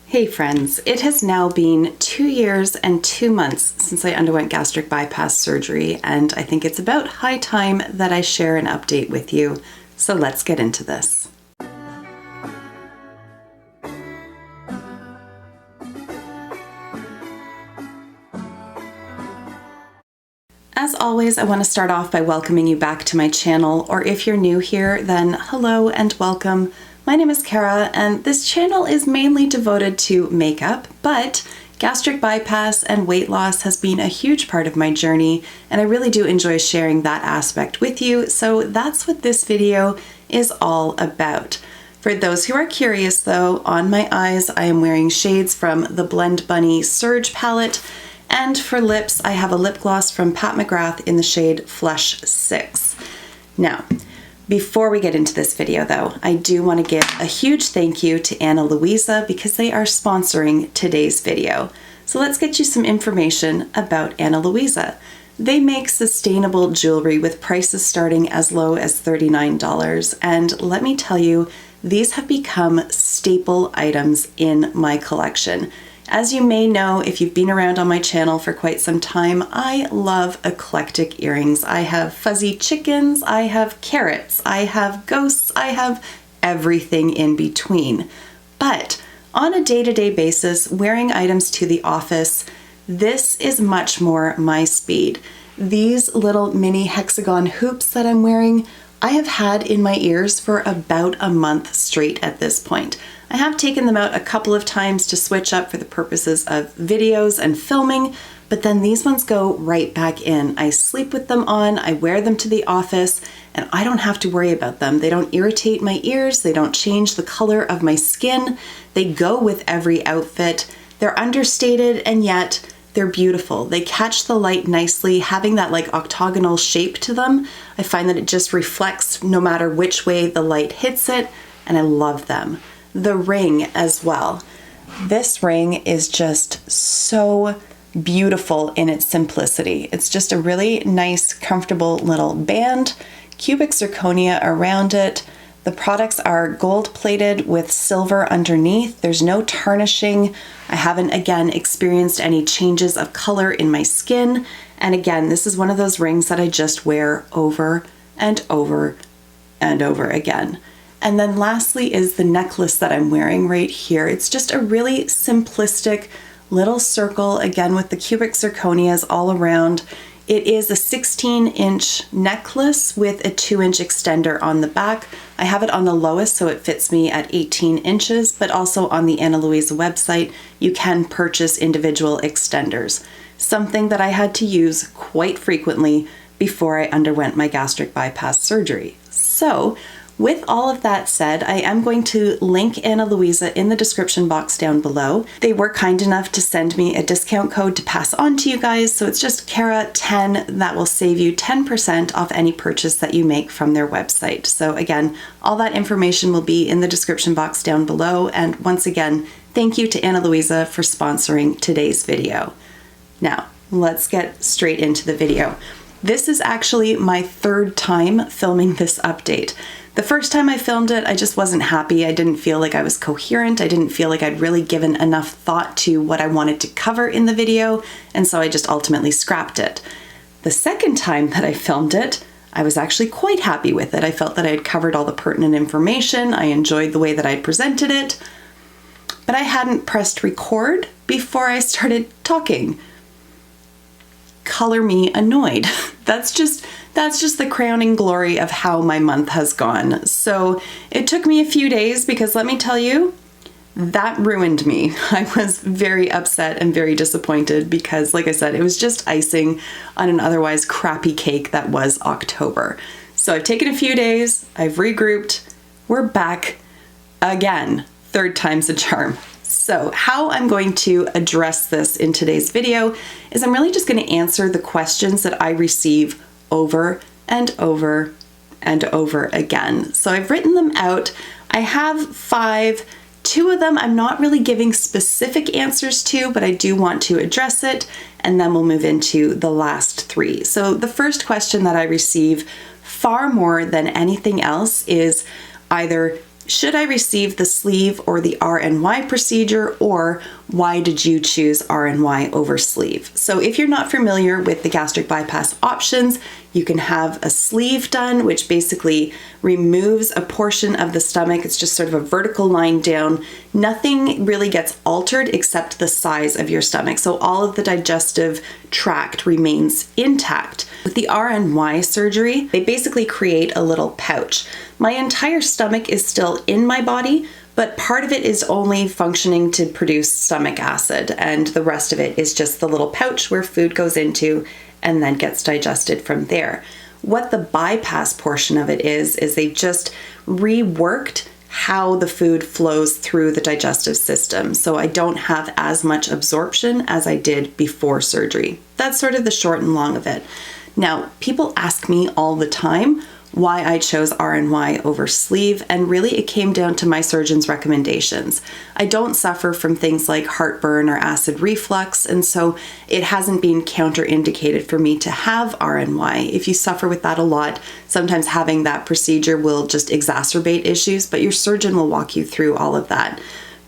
Hey friends, it has now been 2 years and 2 months since I underwent gastric bypass surgery, and I think it's about high time that I share an update with you. So let's get into this. As always, I want to start off by welcoming you back to my channel, or if you're new here, then hello and welcome. My name is Kara, and this channel is mainly devoted to makeup, but gastric bypass and weight loss has been a huge part of my journey, and I really do enjoy sharing that aspect with you, so that's what this video is all about. For those who are curious though, on my eyes I am wearing shades from the Blend Bunny Surge palette, and for lips I have a lip gloss from Pat McGrath in the shade Flush 6. Now, before we get into this video though, I do want to give a huge thank you to Luisa because they are sponsoring today's video. So let's get you some information about Luisa. They make sustainable jewelry with prices starting as low as $39, and let me tell you, these have become staple items in my collection. As you may know, if you've been around on my channel for quite some time, I love eclectic earrings. I have fuzzy chickens, I have carrots, I have ghosts, I have everything in between. But on a day-to-day basis, wearing items to the office, this is much more my speed. These little mini hexagon hoops that I'm wearing, I have had in my ears for about a month straight at this point. I have taken them out a couple of times to switch up for the purposes of videos and filming, but then these ones go right back in. I sleep with them on, I wear them to the office, and I don't have to worry about them. They don't irritate my ears, they don't change the color of my skin, they go with every outfit. They're understated and yet they're beautiful. They catch the light nicely, having that like octagonal shape to them. I find that it just reflects no matter which way the light hits it, and I love them. The ring as well. This ring is just so beautiful in its simplicity. It's just a really nice, comfortable little band, cubic zirconia around it. The products are gold plated with silver underneath. There's no tarnishing. I haven't, again, experienced any changes of color in my skin. And again, this is one of those rings that I just wear over and over and over again. And then lastly is the necklace that I'm wearing right here. It's just a really simplistic little circle, again with the cubic zirconias all around. It is a 16-inch necklace with a 2-inch extender on the back. I have it on the lowest, so it fits me at 18 inches, but also on the Luisa website, you can purchase individual extenders. Something that I had to use quite frequently before I underwent my gastric bypass surgery. So, with all of that said, I am going to link Luisa in the description box down below. They were kind enough to send me a discount code to pass on to you guys, so it's just Kara10 that will save you 10% off any purchase that you make from their website. So again, all that information will be in the description box down below, and once again, thank you to Luisa for sponsoring today's video. Now, let's get straight into the video. This is actually my third time filming this update. The first time I filmed it, I just wasn't happy. I didn't feel like I was coherent. I didn't feel like I'd really given enough thought to what I wanted to cover in the video, and so I just ultimately scrapped it. The second time that I filmed it, I was actually quite happy with it. I felt that I had covered all the pertinent information. I enjoyed the way that I presented it, but I hadn't pressed record before I started talking. Color me annoyed. That's just the crowning glory of how my month has gone. So it took me a few days because let me tell you, that ruined me. I was very upset and very disappointed because, like I said, it was just icing on an otherwise crappy cake that was October. So I've taken a few days, I've regrouped, we're back again. Third time's a charm. So how I'm going to address this in today's video is I'm really just going to answer the questions that I receive over and over and over again. So I've written them out. I have 5. 2 of them I'm not really giving specific answers to, but I do want to address it, and then we'll move into the last 3. So the first question that I receive far more than anything else is either, Should I receive the sleeve or the RNY procedure, or why did you choose RNY over sleeve? So if you're not familiar with the gastric bypass options, you can have a sleeve done, which basically removes a portion of the stomach. It's just sort of a vertical line down. Nothing really gets altered except the size of your stomach. So all of the digestive tract remains intact. With the RNY surgery, they basically create a little pouch. My entire stomach is still in my body, but part of it is only functioning to produce stomach acid, and the rest of it is just the little pouch where food goes into and then gets digested from there. What the bypass portion of it is they just reworked how the food flows through the digestive system. So I don't have as much absorption as I did before surgery. That's sort of the short and long of it. Now, people ask me all the time why I chose RNY over sleeve, and really it came down to my surgeon's recommendations. I don't suffer from things like heartburn or acid reflux, and so it hasn't been counterindicated for me to have RNY. If you suffer with that a lot, sometimes having that procedure will just exacerbate issues, but your surgeon will walk you through all of that.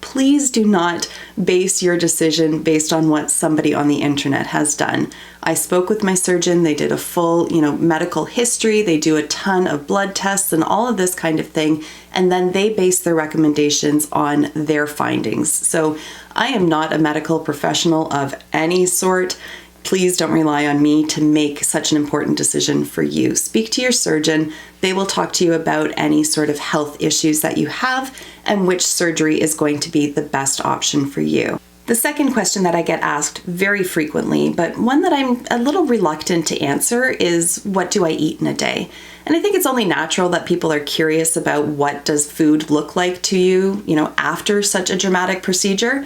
Please do not base your decision based on what somebody on the internet has done. I spoke with my surgeon. They did a full, medical history. They do a ton of blood tests and all of this kind of thing. And then they base their recommendations on their findings. So I am not a medical professional of any sort. Please don't rely on me to make such an important decision for you. Speak to your surgeon. They will talk to you about any sort of health issues that you have and which surgery is going to be the best option for you. The second question that I get asked very frequently, but one that I'm a little reluctant to answer, is what do I eat in a day? And I think it's only natural that people are curious about what does food look like to you, after such a dramatic procedure.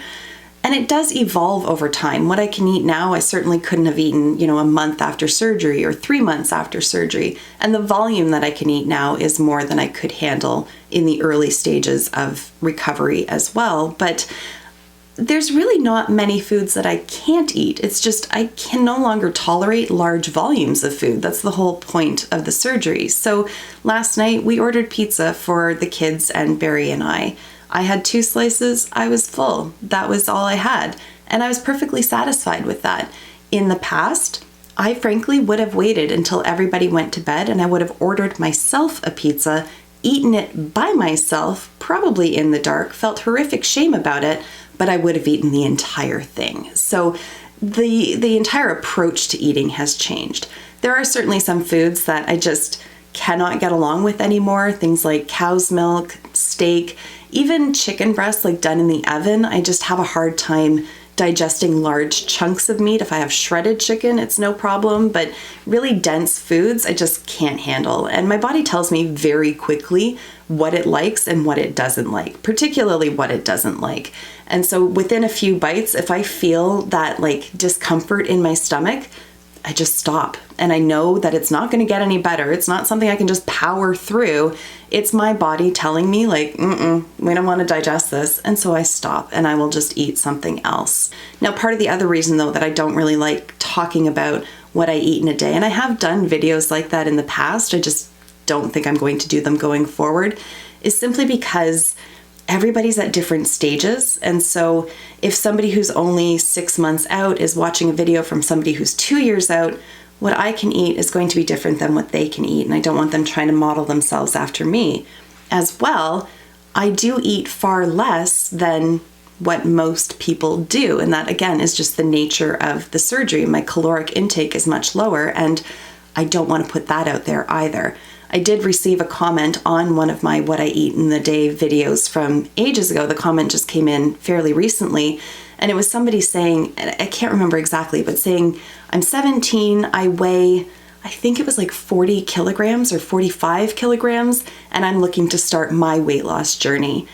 And it does evolve over time. What I can eat now, I certainly couldn't have eaten, a month after surgery or 3 months after surgery. And the volume that I can eat now is more than I could handle in the early stages of recovery as well. But there's really not many foods that I can't eat. It's just I can no longer tolerate large volumes of food. That's the whole point of the surgery. So last night we ordered pizza for the kids and Barrie and I. I had 2 slices, I was full. That was all I had. And I was perfectly satisfied with that. In the past, I frankly would have waited until everybody went to bed and I would have ordered myself a pizza, eaten it by myself, probably in the dark, felt horrific shame about it, but I would have eaten the entire thing. So the entire approach to eating has changed. There are certainly some foods that I just cannot get along with anymore. Things like cow's milk, steak, even chicken breast, like done in the oven. I just have a hard time digesting large chunks of meat. If I have shredded chicken, it's no problem, but really dense foods, I just can't handle. And my body tells me very quickly what it likes and what it doesn't like, particularly what it doesn't like. And so within a few bites, if I feel that discomfort in my stomach, I just stop. And I know that it's not going to get any better. It's not something I can just power through. It's my body telling me we don't want to digest this. And so I stop and I will just eat something else. Now, part of the other reason though that I don't really like talking about what I eat in a day, and I have done videos like that in the past, I just don't think I'm going to do them going forward, is simply because everybody's at different stages. And so if somebody who's only 6 months out is watching a video from somebody who's 2 years out, what I can eat is going to be different than what they can eat. And I don't want them trying to model themselves after me. As well, I do eat far less than what most people do. And that, again, is just the nature of the surgery. My caloric intake is much lower, and I don't want to put that out there either. I did receive a comment on one of my What I Eat in the Day videos from ages ago. The comment just came in fairly recently, and it was somebody saying, and I can't remember exactly, but saying, I'm 17, I weigh, I think it was 40 kilograms or 45 kilograms, and I'm looking to start my weight loss journey.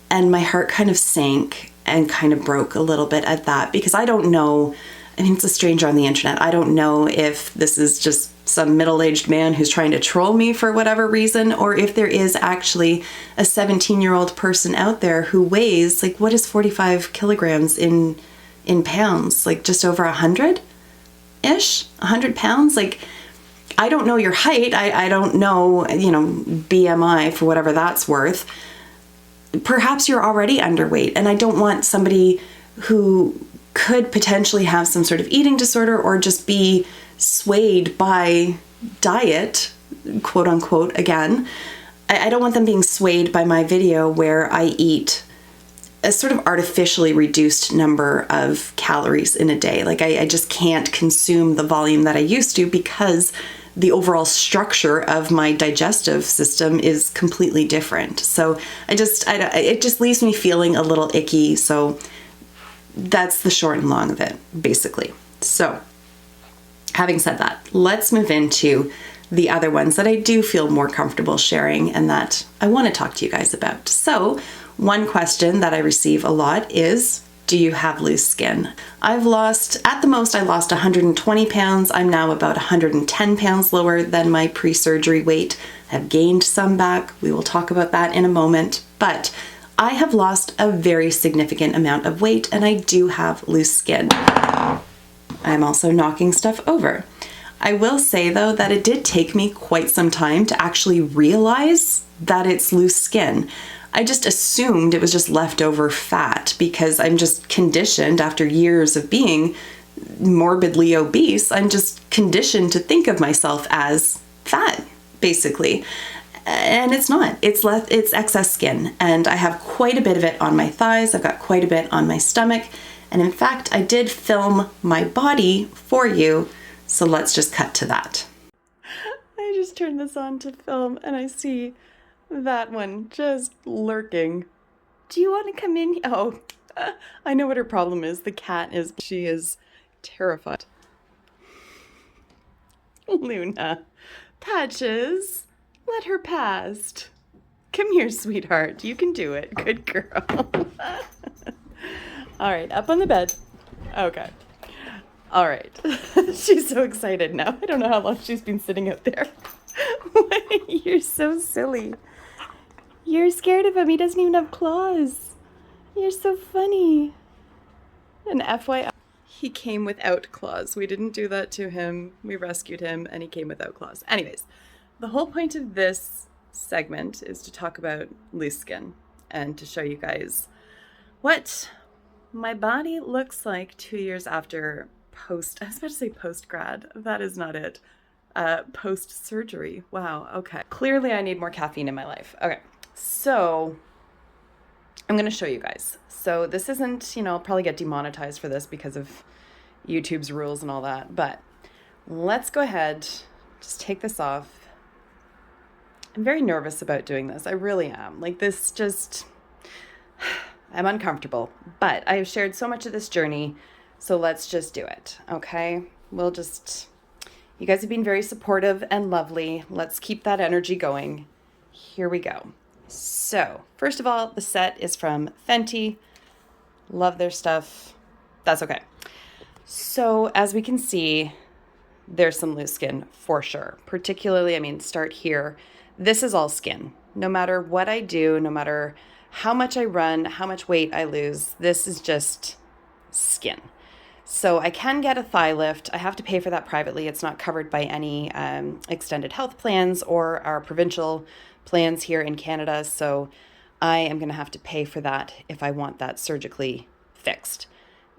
And my heart kind of sank and kind of broke a little bit at that, because I don't know, it's a stranger on the internet. I don't know if this is just some middle-aged man who's trying to troll me for whatever reason, or if there is actually a 17-year-old person out there who weighs, what is 45 kilograms in pounds? Just over 100-ish? 100 pounds? I don't know your height. I don't know, BMI for whatever that's worth. perhaps you're already underweight, and I don't want somebody who could potentially have some sort of eating disorder or just be swayed by diet, quote unquote, again. I don't want them being swayed by my video where I eat a sort of artificially reduced number of calories in a day. Like I just can't consume the volume that I used to because the overall structure of my digestive system is completely different. So it just leaves me feeling a little icky. So that's the short and long of it, basically. So having said that, let's move into the other ones that I do feel more comfortable sharing and that I want to talk to you guys about. So one question that I receive a lot is, do you have loose skin? I've lost, at the most, I lost 120 pounds. I'm now about 110 pounds lower than my pre-surgery weight. I've gained some back. We will talk about that in a moment. But I have lost a very significant amount of weight and I do have loose skin. I'm also knocking stuff over. I will say though that it did take me quite some time to actually realize that it's loose skin. I just assumed it was just leftover fat because I'm just conditioned after years of being morbidly obese. I'm just conditioned to think of myself as fat, basically. And it's not. It's excess skin. And I have quite a bit of it on my thighs. I've got quite a bit on my stomach. And in fact, I did film my body for you. So let's just cut to that. I just turned this on to film and I see that one just lurking. Do you want to come in? Oh, I know what her problem is. The cat is, she is terrified. Luna, Patches, let her past. Come here, sweetheart. You can do it. Good girl. All right, up on the bed. Okay. All right. She's so excited now. I don't know how long she's been sitting out there. You're so silly. You're scared of him. He doesn't even have claws. You're so funny. And FYI, he came without claws. We didn't do that to him. We rescued him and he came without claws. Anyways, the whole point of this segment is to talk about loose skin and to show you guys what my body looks like 2 years after I was about to say post-grad. That is not it. Post-surgery. Wow. Okay. Clearly I need more caffeine in my life. Okay. So I'm going to show you guys. So this isn't, I'll probably get demonetized for this because of YouTube's rules and all that, but let's go ahead, just take this off. I'm very nervous about doing this. I really am. Like this just, I'm uncomfortable, but I've shared so much of this journey. So let's just do it. Okay. You guys have been very supportive and lovely. Let's keep that energy going. Here we go. So first of all, the set is from Fenty. Love their stuff. That's okay. So as we can see, there's some loose skin for sure. Particularly, start here. This is all skin. No matter what I do, no matter how much I run, how much weight I lose, this is just skin. So I can get a thigh lift. I have to pay for that privately. It's not covered by any extended health plans or our provincial plans here in Canada. So I am going to have to pay for that if I want that surgically fixed.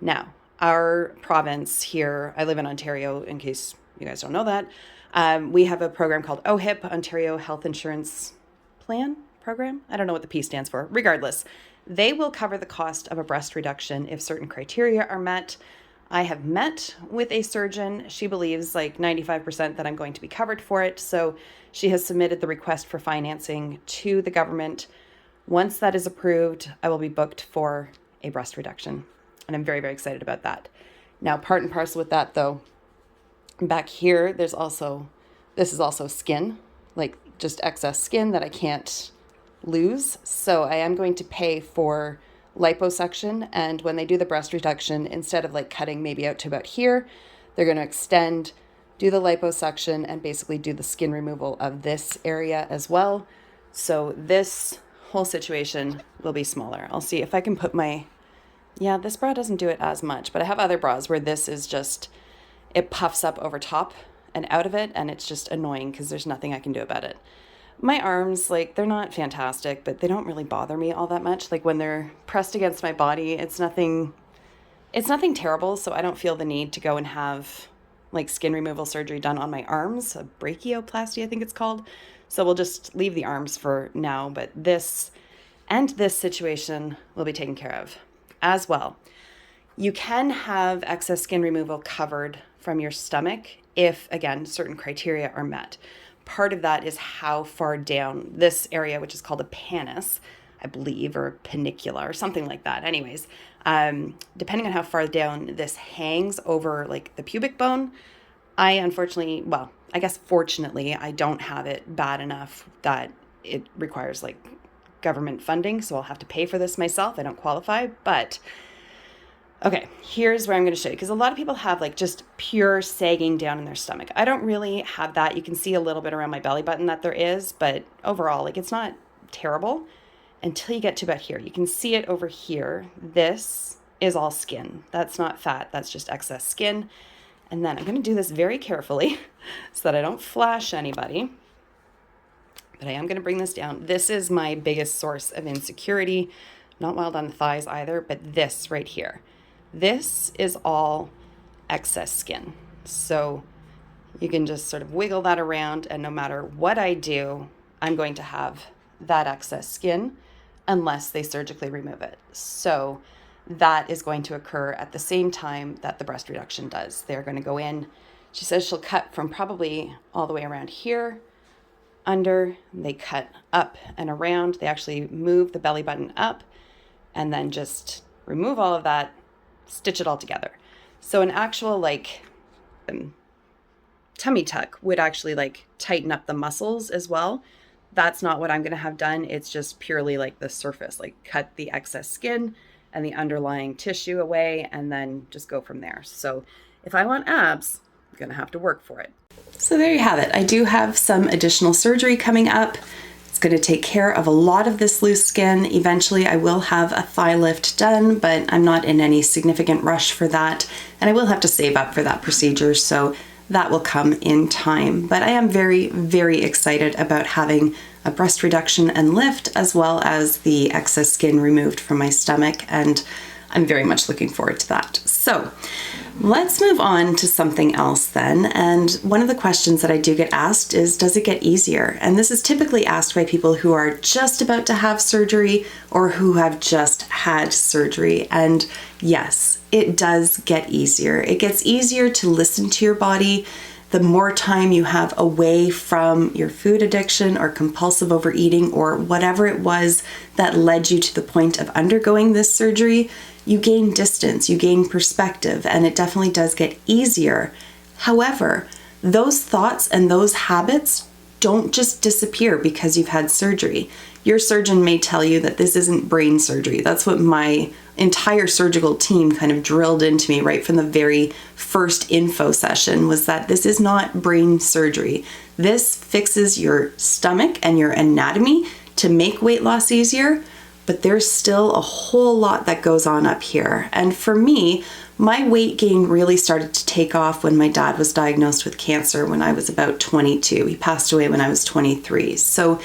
Now, our province here, I live in Ontario, in case you guys don't know that, we have a program called OHIP, Ontario Health Insurance Plan Program. I don't know what the P stands for. Regardless, they will cover the cost of a breast reduction if certain criteria are met. I have met with a surgeon. She believes like 95% that I'm going to be covered for it. So she has submitted the request for financing to the government. Once that is approved, I will be booked for a breast reduction. And I'm very, very excited about that. Now, part and parcel with that though, back here, this is also skin, like just excess skin that I can't lose. So I am going to pay for liposuction, and when they do the breast reduction, instead of like cutting maybe out to about here, they're going to extend, do the liposuction, and basically do the skin removal of this area as well. So this whole situation will be smaller. I'll see if I can put this bra doesn't do it as much, but I have other bras where this is just, it puffs up over top and out of it, and it's just annoying because there's nothing I can do about it. My arms, like, they're not fantastic, but they don't really bother me all that much. Like when they're pressed against my body, it's nothing terrible, so I don't feel the need to go and have like skin removal surgery done on my arms, a brachioplasty, I think it's called. So we'll just leave the arms for now, but this situation will be taken care of as well. You can have excess skin removal covered from your stomach if, again, certain criteria are met. Part of that is how far down this area, which is called a pannus, I believe, or panicula or something like that. Anyways, depending on how far down this hangs over like the pubic bone, I unfortunately, well, I guess fortunately, I don't have it bad enough that it requires like government funding. So I'll have to pay for this myself. I don't qualify, but okay, here's where I'm going to show you, because a lot of people have like just pure sagging down in their stomach. I don't really have that. You can see a little bit around my belly button that there is, but overall, like it's not terrible until you get to about here. You can see it over here. This is all skin. That's not fat. That's just excess skin. And then I'm going to do this very carefully so that I don't flash anybody. But I am going to bring this down. This is my biggest source of insecurity. Not wild on the thighs either, but this right here. This is all excess skin. So you can just sort of wiggle that around, and no matter what I do, I'm going to have that excess skin unless they surgically remove it. So that is going to occur at the same time that the breast reduction does. They're going to go in. She says she'll cut from probably all the way around here, under. They cut up and around. They actually move the belly button up and then just remove all of that, stitch it all together. So an actual like tummy tuck would actually like tighten up the muscles as well. That's not what I'm going to have done. It's just purely like the surface, like cut the excess skin and the underlying tissue away and then just go from there. So if I want abs, I'm going to have to work for it. So there you have it. I do have some additional surgery coming up. It's going to take care of a lot of this loose skin. Eventually I will have a thigh lift done, but I'm not in any significant rush for that. And I will have to save up for that procedure, so that will come in time. But I am very, very excited about having a breast reduction and lift, as well as the excess skin removed from my stomach, and I'm very much looking forward to that. So let's move on to something else then. And one of the questions that I do get asked is, does it get easier? And this is typically asked by people who are just about to have surgery or who have just had surgery. And yes, it does get easier. It gets easier to listen to your body. The more time you have away from your food addiction or compulsive overeating or whatever it was that led you to the point of undergoing this surgery, you gain distance, you gain perspective, and it definitely does get easier. However, those thoughts and those habits don't just disappear because you've had surgery. Your surgeon may tell you that this isn't brain surgery. That's what my entire surgical team kind of drilled into me right from the very first info session, was that this is not brain surgery. This fixes your stomach and your anatomy to make weight loss easier, but there's still a whole lot that goes on up here. And for me, my weight gain really started to take off when my dad was diagnosed with cancer when I was about 22. He passed away when I was 23. So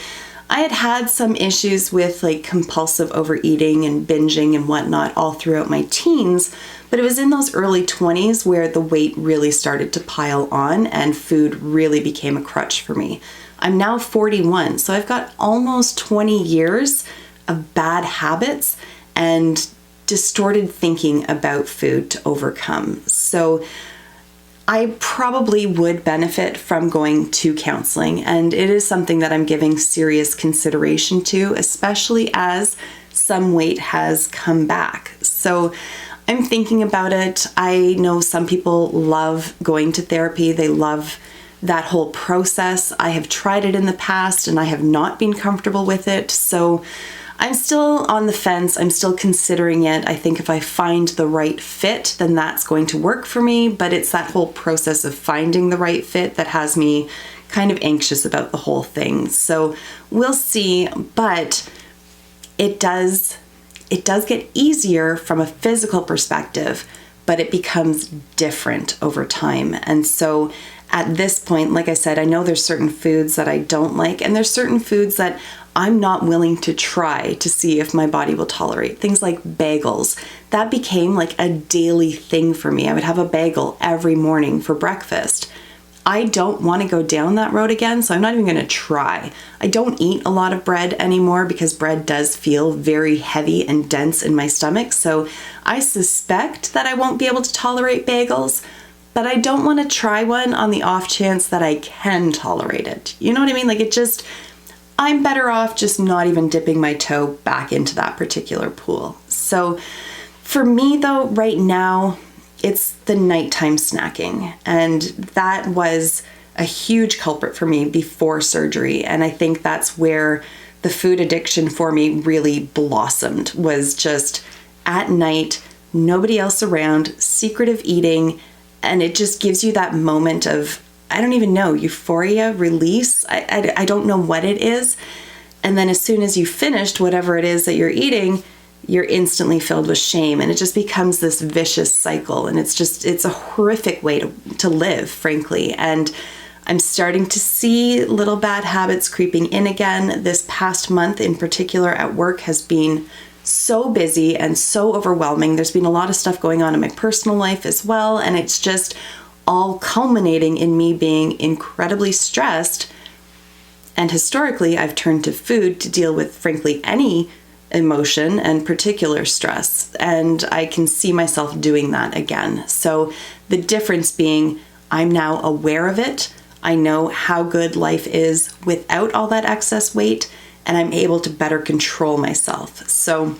I had had some issues with like compulsive overeating and binging and whatnot all throughout my teens, but it was in those early 20s where the weight really started to pile on and food really became a crutch for me. I'm now 41, so I've got almost 20 years of bad habits and distorted thinking about food to overcome. So I probably would benefit from going to counseling, and it is something that I'm giving serious consideration to, especially as some weight has come back. So I'm thinking about it. I know some people love going to therapy. They love that whole process. I have tried it in the past and I have not been comfortable with it. So I'm still on the fence. I'm still considering it. I think if I find the right fit, then that's going to work for me. But it's that whole process of finding the right fit that has me kind of anxious about the whole thing. So we'll see. But it does get easier from a physical perspective, but it becomes different over time. And so at this point, like I said, I know there's certain foods that I don't like, and there's certain foods that I'm not willing to try to see if my body will tolerate. Things like bagels. That became like a daily thing for me. I would have a bagel every morning for breakfast. I don't want to go down that road again, so I'm not even going to try. I don't eat a lot of bread anymore because bread does feel very heavy and dense in my stomach, so I suspect that I won't be able to tolerate bagels, but I don't want to try one on the off chance that I can tolerate it. You know what I mean? Like, I'm better off just not even dipping my toe back into that particular pool. So for me though, right now, it's the nighttime snacking, and that was a huge culprit for me before surgery. And I think that's where the food addiction for me really blossomed, was just at night, nobody else around, secretive eating, and it just gives you that moment of, I don't even know, euphoria, release. I don't know what it is. And then as soon as you finished whatever it is that you're eating, you're instantly filled with shame, and it just becomes this vicious cycle. And it's a horrific way to live, frankly. And I'm starting to see little bad habits creeping in again. This past month in particular at work has been so busy and so overwhelming. There's been a lot of stuff going on in my personal life as well. And it's just all culminating in me being incredibly stressed. And historically, I've turned to food to deal with, frankly, any emotion and particular stress. And I can see myself doing that again. So the difference being, I'm now aware of it. I know how good life is without all that excess weight, and I'm able to better control myself. So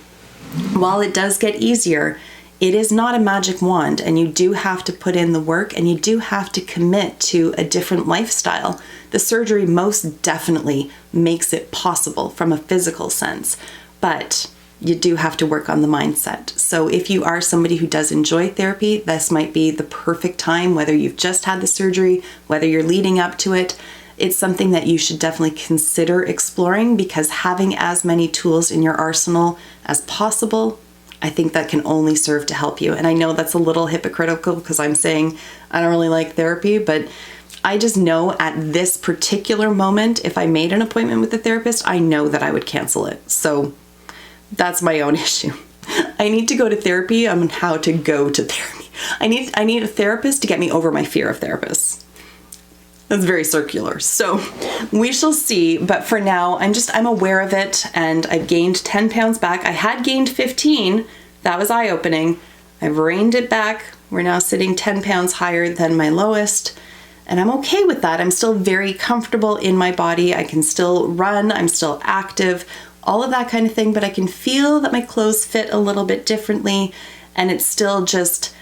while it does get easier, it is not a magic wand, and you do have to put in the work, and you do have to commit to a different lifestyle. The surgery most definitely makes it possible from a physical sense, but you do have to work on the mindset. So if you are somebody who does enjoy therapy, this might be the perfect time, whether you've just had the surgery, whether you're leading up to it. It's something that you should definitely consider exploring, because having as many tools in your arsenal as possible, I think that can only serve to help you. And I know that's a little hypocritical because I'm saying I don't really like therapy, but I just know at this particular moment, if I made an appointment with a therapist, I know that I would cancel it. So that's my own issue. I need to go to therapy on how to go to therapy. I need a therapist to get me over my fear of therapists. That's very circular. So we shall see. But for now, I'm aware of it, and I've gained 10 pounds back. I had gained 15. That was eye-opening. I've reined it back. We're now sitting 10 pounds higher than my lowest. And I'm okay with that. I'm still very comfortable in my body. I can still run. I'm still active, all of that kind of thing. But I can feel that my clothes fit a little bit differently. And it's still just,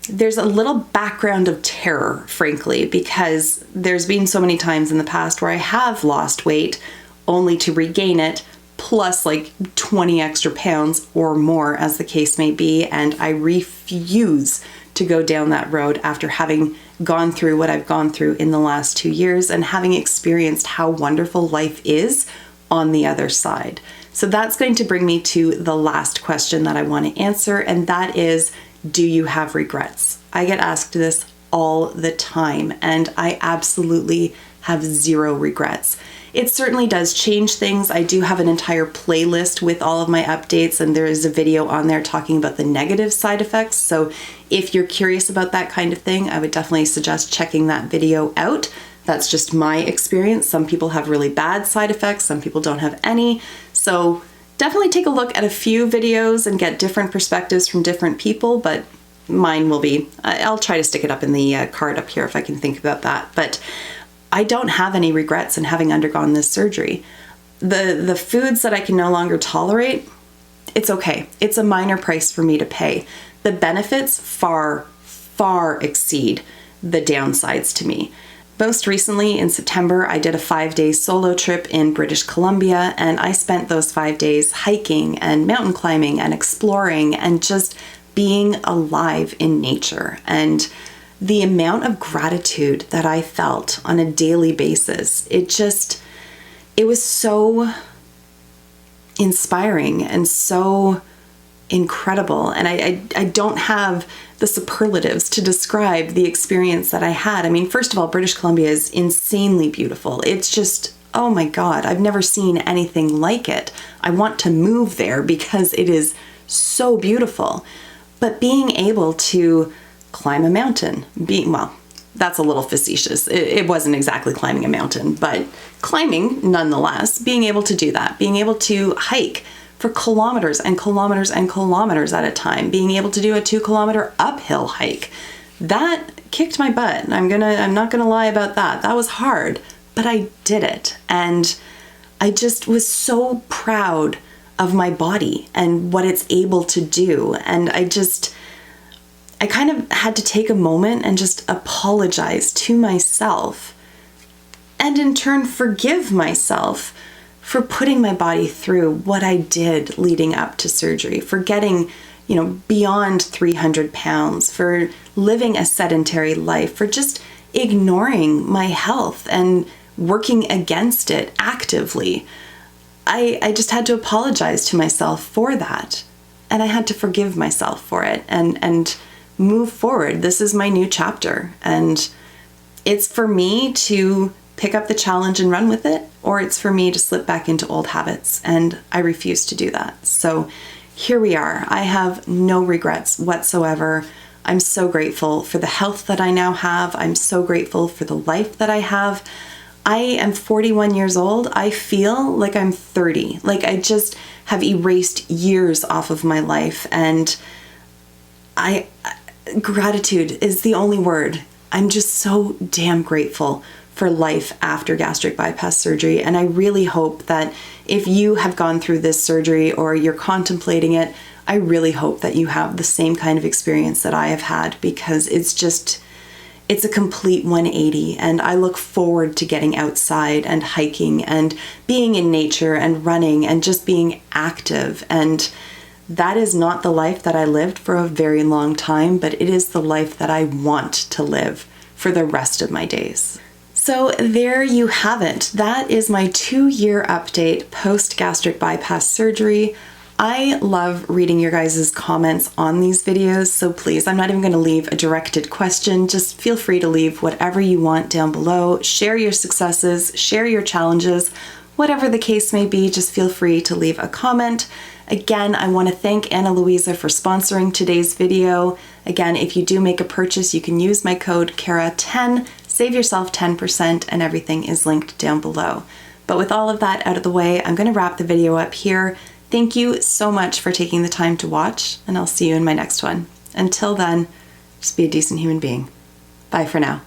there's a little background of terror, frankly, because there's been so many times in the past where I have lost weight only to regain it, plus like 20 extra pounds or more, as the case may be. And I refuse to go down that road after having gone through what I've gone through in the last 2 years and having experienced how wonderful life is on the other side. So that's going to bring me to the last question that I want to answer, and that is, do you have regrets? I get asked this all the time, and I absolutely have zero regrets. It certainly does change things. I do have an entire playlist with all of my updates, and there is a video on there talking about the negative side effects. So if you're curious about that kind of thing, I would definitely suggest checking that video out. That's just my experience. Some people have really bad side effects, some people don't have any. So definitely take a look at a few videos and get different perspectives from different people, but mine will be, I'll try to stick it up in the card up here if I can think about that. But I don't have any regrets in having undergone this surgery. The foods that I can no longer tolerate, it's okay. It's a minor price for me to pay. The benefits far, far exceed the downsides to me. Most recently in September, I did a 5-day solo trip in British Columbia, and I spent those 5 days hiking and mountain climbing and exploring and just being alive in nature. And the amount of gratitude that I felt on a daily basis, it was so inspiring and so incredible. And I don't have the superlatives to describe the experience that I had. I mean, first of all, British Columbia is insanely beautiful. It's just, oh my God, I've never seen anything like it. I want to move there because it is so beautiful. But being able to climb a mountain, well, that's a little facetious. It wasn't exactly climbing a mountain, but climbing nonetheless, being able to do that, being able to hike for kilometers and kilometers and kilometers at a time, being able to do a 2-kilometer uphill hike, that kicked my butt. I'm not gonna lie about that. That was hard, but I did it. And I just was so proud of my body and what it's able to do. And I kind of had to take a moment and just apologize to myself and in turn forgive myself for putting my body through what I did leading up to surgery, for getting, beyond 300 pounds, for living a sedentary life, for just ignoring my health and working against it actively. I just had to apologize to myself for that. And I had to forgive myself for it and move forward. This is my new chapter. And it's for me to pick up the challenge and run with it, or it's for me to slip back into old habits. And I refuse to do that. So here we are. I have no regrets whatsoever. I'm so grateful for the health that I now have. I'm so grateful for the life that I have. I am 41 years old. I feel like I'm 30. Like I just have erased years off of my life. And gratitude is the only word. I'm just so damn grateful for life after gastric bypass surgery. And I really hope that if you have gone through this surgery or you're contemplating it, I really hope that you have the same kind of experience that I have had, because it's a complete 180. And I look forward to getting outside and hiking and being in nature and running and just being active. And that is not the life that I lived for a very long time, but it is the life that I want to live for the rest of my days. So there you have it. That is my 2-year update post gastric bypass surgery. I love reading your guys' comments on these videos, so please, I'm not even going to leave a directed question. Just feel free to leave whatever you want down below. Share your successes, share your challenges, whatever the case may be, just feel free to leave a comment. Again, I want to thank Anna Luisa for sponsoring today's video. Again, if you do make a purchase, you can use my code KARA10, save yourself 10%, and everything is linked down below. But with all of that out of the way, I'm going to wrap the video up here. Thank you so much for taking the time to watch, and I'll see you in my next one. Until then, just be a decent human being. Bye for now.